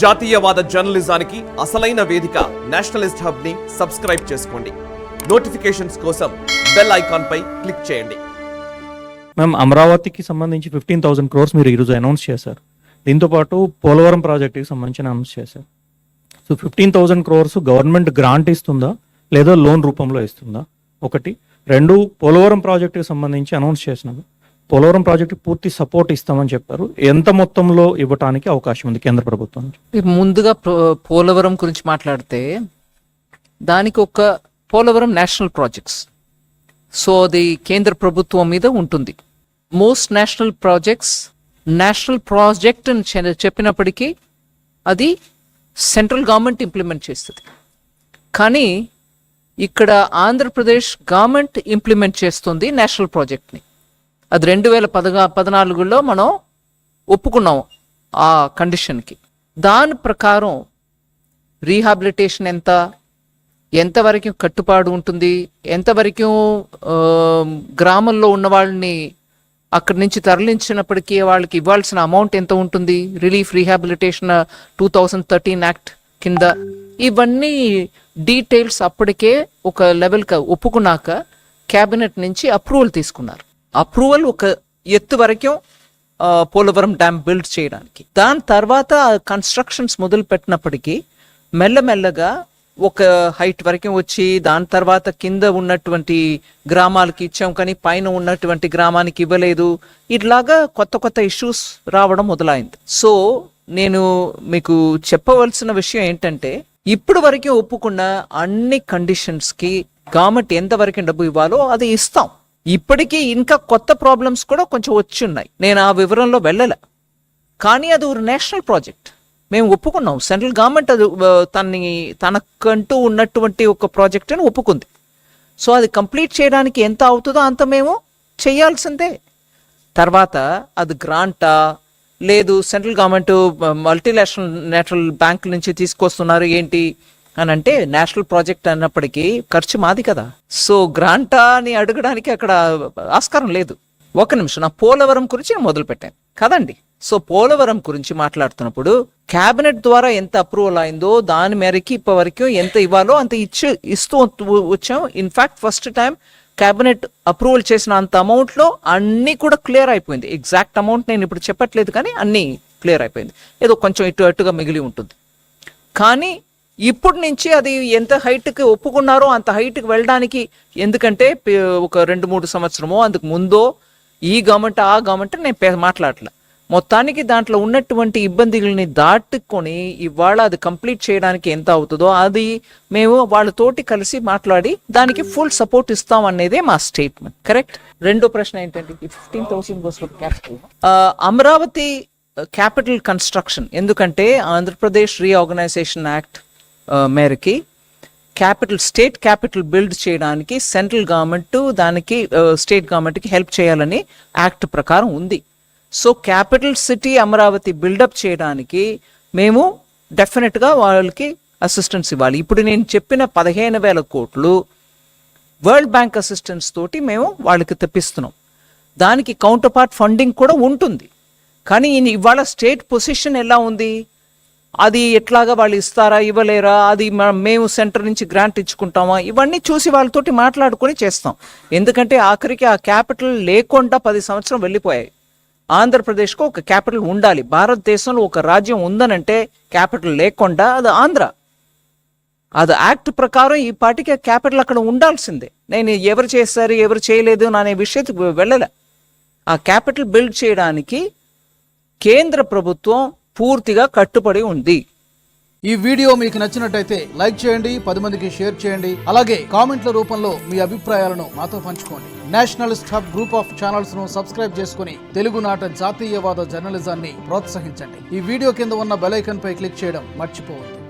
జాతీయవాద జర్నలిజానికి అసలైన వేదిక నేషనలిస్ట్ హబ్ ని సబ్స్క్రైబ్ చేసుకోండి. నోటిఫికేషన్స్ కోసం బెల్ ఐకాన్ పై క్లిక్ చేయండి. మేము అమరావతికి సంబంధించి 15,000 crores మీరు ఈరోజు అనౌన్స్ చేశారు. దీంతోపాటు పోలవరం ప్రాజెక్టుకి సంబంధించి అనౌన్స్ చేశారు. సో 15,000 crores గవర్నమెంట్ గ్రాంట్ ఇస్తుందా లేదా లోన్ రూపంలో ఇస్తుందా? ఒకటి. రెండు, పోలవరం ప్రాజెక్టుకి సంబంధించి అనౌన్స్ చేసినారు. పోలవరం ప్రాజెక్టు పూర్తి సపోర్ట్ ఇస్తామని చెప్పారు. ఎంత మొత్తంలో ఇవ్వటానికి అవకాశం ఉంది కేంద్ర ప్రభుత్వం? ముందుగా పోలవరం గురించి మాట్లాడితే దానికి ఒక పోలవరం నేషనల్ ప్రాజెక్ట్స్, సో అది కేంద్ర ప్రభుత్వం మీద ఉంటుంది. మోస్ట్ నేషనల్ ప్రాజెక్ట్ అని చెప్పినప్పటికీ అది సెంట్రల్ గవర్నమెంట్ ఇంప్లిమెంట్ చేస్తుంది. కానీ ఇక్కడ ఆంధ్రప్రదేశ్ గవర్నమెంట్ ఇంప్లిమెంట్ చేస్తుంది నేషనల్ ప్రాజెక్ట్ని. అది 2014లో మనం ఒప్పుకున్నాం ఆ కండిషన్కి. దాని ప్రకారం రీహాబిలిటేషన్ ఎంతవరకు కట్టుబాటు ఉంటుంది, ఎంతవరకు గ్రామంలో ఉన్న వాళ్ళని అక్కడి నుంచి తరలించినప్పటికీ వాళ్ళకి ఇవ్వాల్సిన అమౌంట్ ఎంత ఉంటుంది, రిలీఫ్ రీహాబిలిటేషన్ 2013 యాక్ట్ కింద, ఇవన్నీ డీటెయిల్స్ అప్పటికే ఒక లెవెల్కి ఒప్పుకున్నాక క్యాబినెట్ నుంచి అప్రూవల్ తీసుకున్నారు. అప్రూవల్ ఒక ఎత్తు వరకు పోలవరం డ్యామ్ బిల్డ్ చేయడానికి. దాని తర్వాత కన్స్ట్రక్షన్స్ మొదలు పెట్టినప్పటికీ మెల్లమెల్లగా ఒక హైట్ వరకు వచ్చి దాని తర్వాత కింద ఉన్నటువంటి గ్రామాలకి ఇచ్చాం కానీ పైన ఉన్నటువంటి గ్రామానికి ఇవ్వలేదు. ఇట్లాగా కొత్త ఇష్యూస్ రావడం మొదలైంది. సో నేను మీకు చెప్పవలసిన విషయం ఏంటంటే, ఇప్పుడు వరకు ఒప్పుకున్న అన్ని కండిషన్స్కి గవర్నమెంట్ ఎంతవరకు డబ్బు ఇవ్వాలో అది ఇస్తాం. ఇప్పటికీ ఇంకా కొత్త ప్రాబ్లమ్స్ కూడా కొంచెం వచ్చి ఉన్నాయి. నేను ఆ వివరంలో వెళ్ళలే. కానీ అది ఒక నేషనల్ ప్రాజెక్ట్, మేము ఒప్పుకున్నాం. సెంట్రల్ గవర్నమెంట్ అది తనకంటూ ఉన్నటువంటి ఒక ప్రాజెక్ట్ అని ఒప్పుకుంది. సో అది కంప్లీట్ చేయడానికి ఎంత అవుతుందో అంత మేము చేయాల్సిందే. తర్వాత అది గ్రాంటా లేదు సెంట్రల్ గవర్నమెంట్ మల్టీనేషనల్ బ్యాంక్ నుంచి తీసుకొస్తున్నారు ఏంటి అని అంటే, నేషనల్ ప్రాజెక్ట్ అన్నప్పటికీ ఖర్చు మాది కదా. సో గ్రాంటా అని అడగడానికి అక్కడ ఆస్కారం లేదు. ఒక నిమిషం, నా పోలవరం గురించి మొదలు పెట్టాను కదండి. సో పోలవరం గురించి మాట్లాడుతున్నప్పుడు క్యాబినెట్ ద్వారా ఎంత అప్రూవల్ అయిందో దాని మేరకి ఇప్పటివరకు ఎంత ఇవ్వాలో అంత ఇస్తూ వచ్చాం. In fact first time cabinet approval చేసిన అంత అమౌంట్లో అన్నీ కూడా క్లియర్ అయిపోయింది. ఎగ్జాక్ట్ అమౌంట్ నేను ఇప్పుడు చెప్పట్లేదు కానీ అన్నీ క్లియర్ అయిపోయింది. ఏదో కొంచెం అటుగా మిగిలి ఉంటుంది. కానీ ఇప్పుడు నుంచి అది ఎంత హైట్కి ఒప్పుకున్నారో అంత హైట్కి వెళ్ళడానికి, ఎందుకంటే ఒక 2-3 సంవత్సరమో అందుకు ముందో ఈ గవర్నమెంట్ ఆ గవర్నమెంట్ నేను మాట్లాడలే. మొత్తానికి దాంట్లో ఉన్నటువంటి ఇబ్బందుల్ని దాటుకొని ఇవాళ అది కంప్లీట్ చేయడానికి ఎంత అవుతుందో అది మేము వాళ్ళతోటి కలిసి మాట్లాడి దానికి ఫుల్ సపోర్ట్ ఇస్తాం అనేదే మా స్టేట్మెంట్. కరెక్ట్. రెండో ప్రశ్న ఏంటంటే 15,000 క్యాపిటల్ అమరావతి క్యాపిటల్ కన్స్ట్రక్షన్. ఎందుకంటే ఆంధ్రప్రదేశ్ రీఆర్గనైజేషన్ యాక్ట్ మేరకి స్టేట్ క్యాపిటల్ బిల్డ్ చేయడానికి సెంట్రల్ గవర్నమెంట్ దానికి స్టేట్ గవర్నమెంట్కి హెల్ప్ చేయాలని యాక్ట్ ప్రకారం ఉంది. So capital city Amaravati build up చేయడానికి మేము డెఫినెట్గా వాళ్ళకి అసిస్టెన్స్ ఇవ్వాలి. ఇప్పుడు నేను చెప్పిన 15,000 కోట్లు వరల్డ్ బ్యాంక్ అసిస్టెన్స్ తోటి మేము వాళ్ళకి తెప్పిస్తున్నాం. దానికి కౌంటర్ పార్ట్ ఫండింగ్ కూడా ఉంటుంది. కానీ ఇవాళ స్టేట్ పొజిషన్ ఎలా ఉంది, అది ఎట్లాగా వాళ్ళు ఇస్తారా ఇవ్వలేరా, అది మేము సెంటర్ నుంచి గ్రాంట్ ఇచ్చుకుంటామా, ఇవన్నీ చూసి వాళ్ళతోటి మాట్లాడుకొని చేస్తాం. ఎందుకంటే ఆఖరికి ఆ క్యాపిటల్ లేకుండా 10 సంవత్సరం వెళ్ళిపోయాయి. ఆంధ్రప్రదేశ్కు ఒక క్యాపిటల్ ఉండాలి. భారతదేశంలో ఒక రాజ్యం ఉందనంటే క్యాపిటల్ లేకుండా అది ఆంధ్ర. అది యాక్ట్ ప్రకారం ఈ పార్టీకి క్యాపిటల్ అక్కడ ఉండాల్సిందే. నేను ఎవరు చేస్తారు ఎవరు చేయలేదు అనే విషయానికి వెళ్ళలే. ఆ క్యాపిటల్ బిల్డ్ చేయడానికి కేంద్ర ప్రభుత్వం పూర్తిగా కట్టుబడి ఉంది. ఈ వీడియో మీకు నచ్చినట్టయితే లైక్ చేయండి, 10 మందికి షేర్ చేయండి. అలాగే కామెంట్ల రూపంలో మీ అభిప్రాయాలను మాతో పంచుకోండి. Nationalist hub group of channels ను సబ్స్క్రైబ్ చేసుకుని తెలుగునాట జాతీయవాద జర్నలిజాన్ని ప్రోత్సహించండి. ఈ వీడియో కింద ఉన్న బెల్ ఐకాన్ పై క్లిక్ చేయడం మర్చిపోవద్దు.